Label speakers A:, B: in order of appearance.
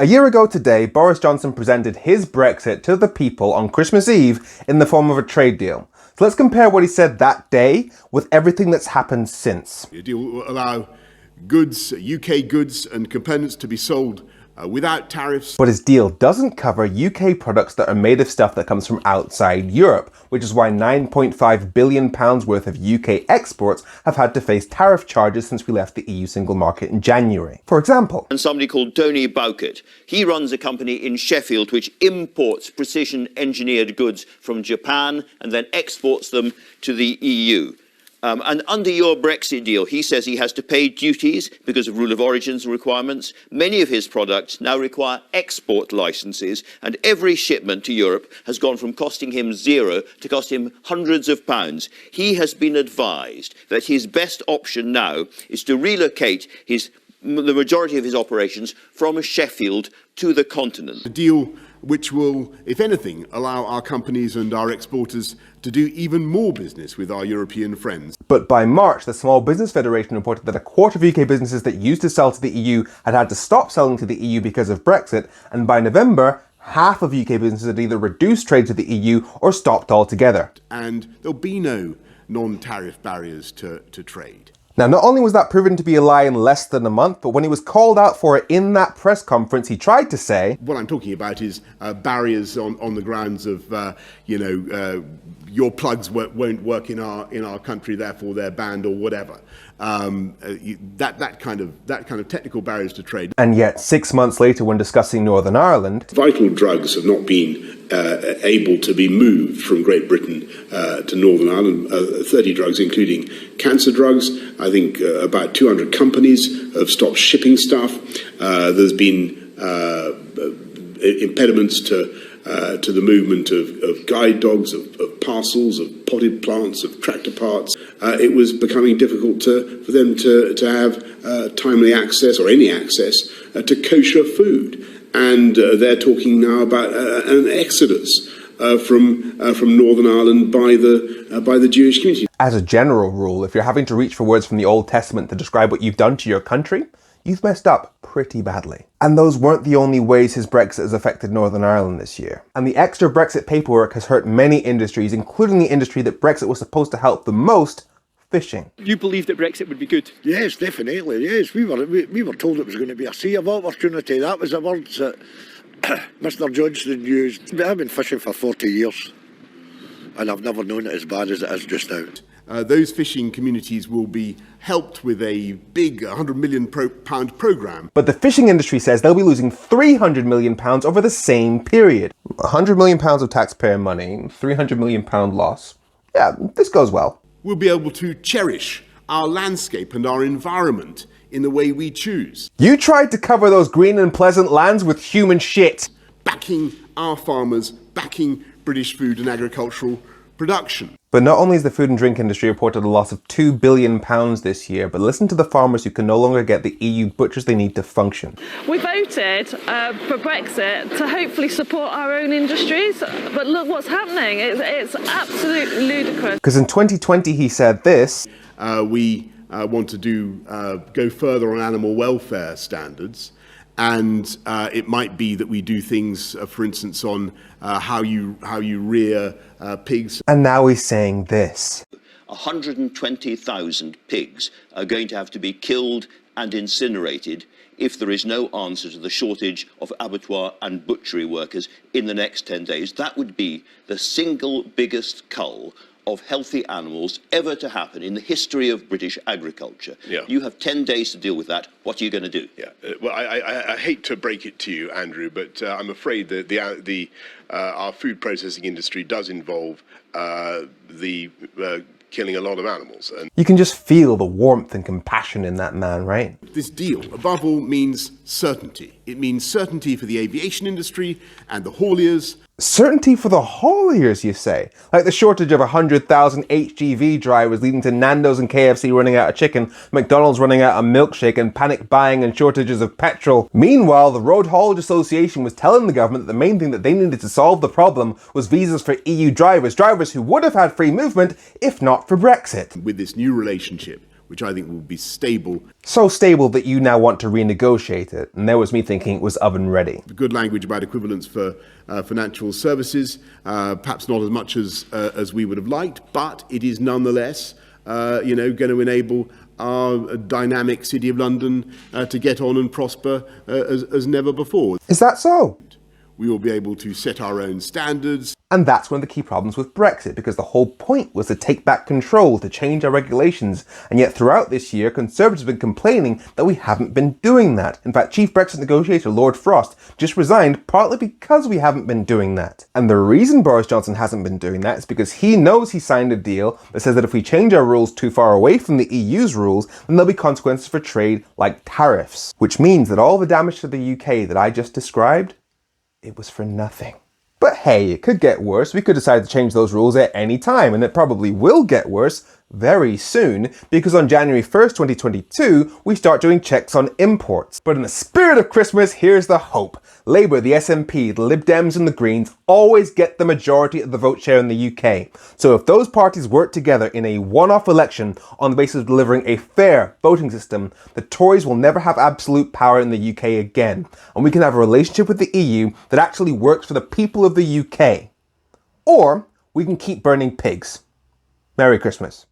A: A year ago today, Boris Johnson presented his Brexit to the people on Christmas Eve in the form of a trade deal. So let's compare what he said that day with everything that's happened since.
B: The deal will allow goods, UK goods and components to be sold without tariffs.
A: But his deal doesn't cover UK products that are made of stuff that comes from outside Europe, which is why £9.5 billion worth of UK exports have had to face tariff charges since we left the EU single market in January. For example,
C: and somebody called Tony Bowkett. He runs a company in Sheffield which imports precision engineered goods from Japan and then exports them to the EU. And under your Brexit deal, he says he has to pay duties because of rule of origins requirements. Many of his products now require export licenses, and every shipment to Europe has gone from costing him £0 to cost him hundreds of pounds. He has been advised that his best option now is to relocate the majority of his operations from Sheffield to the continent.
B: A deal which will, if anything, allow our companies and our exporters to do even more business with our European friends.
A: But by March, the Small Business Federation reported that a quarter of UK businesses that used to sell to the EU had to stop selling to the EU because of Brexit, and by November, half of UK businesses had either reduced trade to the EU or stopped altogether.
B: And there'll be no non-tariff barriers to trade.
A: Now, not only was that proven to be a lie in less than a month, but when he was called out for it in that press conference, he tried to say,
B: what I'm talking about is barriers on the grounds of, your plugs won't work in our country, therefore they're banned or whatever. That kind of technical barriers to trade.
A: And yet, 6 months later, when discussing Northern Ireland,
D: vital drugs have not been able to be moved from Great Britain to Northern Ireland. 30 drugs, including cancer drugs. I think about 200 companies have stopped shipping stuff. There's been impediments to the movement of guide dogs, of parcels, of potted plants, of tractor parts. It was becoming difficult for them to have timely access or any access to kosher food. And they're talking now about an exodus from Northern Ireland by the Jewish community.
A: As a general rule, if you're having to reach for words from the Old Testament to describe what you've done to your country, you've messed up pretty badly. And those weren't the only ways his Brexit has affected Northern Ireland this year. And the extra Brexit paperwork has hurt many industries, including the industry that Brexit was supposed to help the most, fishing.
E: You believe that Brexit would be good?
F: Yes, definitely, yes. We were told it was going to be a sea of opportunity. That was the words that Mr. Johnson used. I've been fishing for 40 years, and I've never known it as bad as it is just now.
B: Those fishing communities will be helped with a big £100 million programme.
A: But the fishing industry says they'll be losing £300 million over the same period. £100 million of taxpayer money, £300 million loss. Yeah, this goes well.
B: We'll be able to cherish our landscape and our environment in the way we choose.
A: You tried to cover those green and pleasant lands with human shit.
B: Backing our farmers, backing British food and agricultural production.
A: But not only has the food and drink industry reported a loss of £2 billion this year, but listen to the farmers who can no longer get the EU butchers they need to function.
G: We voted for Brexit to hopefully support our own industries, but look what's happening. It's absolutely ludicrous.
A: Because in 2020 he said this.
B: We want to go further on animal welfare standards. And it might be that we do things, for instance, on how you rear pigs.
A: And now he's saying this.
C: 120,000 pigs are going to have to be killed and incinerated if there is no answer to the shortage of abattoir and butchery workers in the next 10 days. That would be the single biggest cull of healthy animals ever to happen in the history of British agriculture.
H: Yeah.
C: You have 10 days to deal with that. What are you going to do?
H: Yeah. Well, I hate to break it to you, Andrew, but I'm afraid that our food processing industry does involve killing a lot of animals. And
A: you can just feel the warmth and compassion in that man, right?
B: This deal, above all, means certainty. It means certainty for the aviation industry and the hauliers.
A: Certainty for the hauliers, you say? Like the shortage of 100,000 HGV drivers leading to Nando's and KFC running out of chicken, McDonald's running out of milkshake, and panic buying and shortages of petrol. Meanwhile, the Road Haulage Association was telling the government that the main thing that they needed to solve the problem was visas for EU drivers who would have had free movement if not for Brexit.
B: With this new relationship which I think will be stable.
A: So stable that you now want to renegotiate it. And there was me thinking it was oven ready.
B: Good language about equivalence for financial services, perhaps not as much as we would have liked, but it is nonetheless going to enable our dynamic City of London to get on and prosper as never before.
A: Is that so?
B: We will be able to set our own standards.
A: And that's one of the key problems with Brexit, because the whole point was to take back control, to change our regulations. And yet throughout this year, Conservatives have been complaining that we haven't been doing that. In fact, Chief Brexit negotiator Lord Frost just resigned partly because we haven't been doing that. And the reason Boris Johnson hasn't been doing that is because he knows he signed a deal that says that if we change our rules too far away from the EU's rules, then there'll be consequences for trade like tariffs. Which means that all the damage to the UK that I just described, it was for nothing. But hey, it could get worse. We could decide to change those rules at any time, and it probably will get worse very soon, because on January 1st, 2022, we start doing checks on imports. But in the spirit of Christmas, here's the hope. Labour, the SNP, the Lib Dems and the Greens always get the majority of the vote share in the UK. So if those parties work together in a one-off election on the basis of delivering a fair voting system, the Tories will never have absolute power in the UK again. And we can have a relationship with the EU that actually works for the people of the UK. Or we can keep burning pigs. Merry Christmas.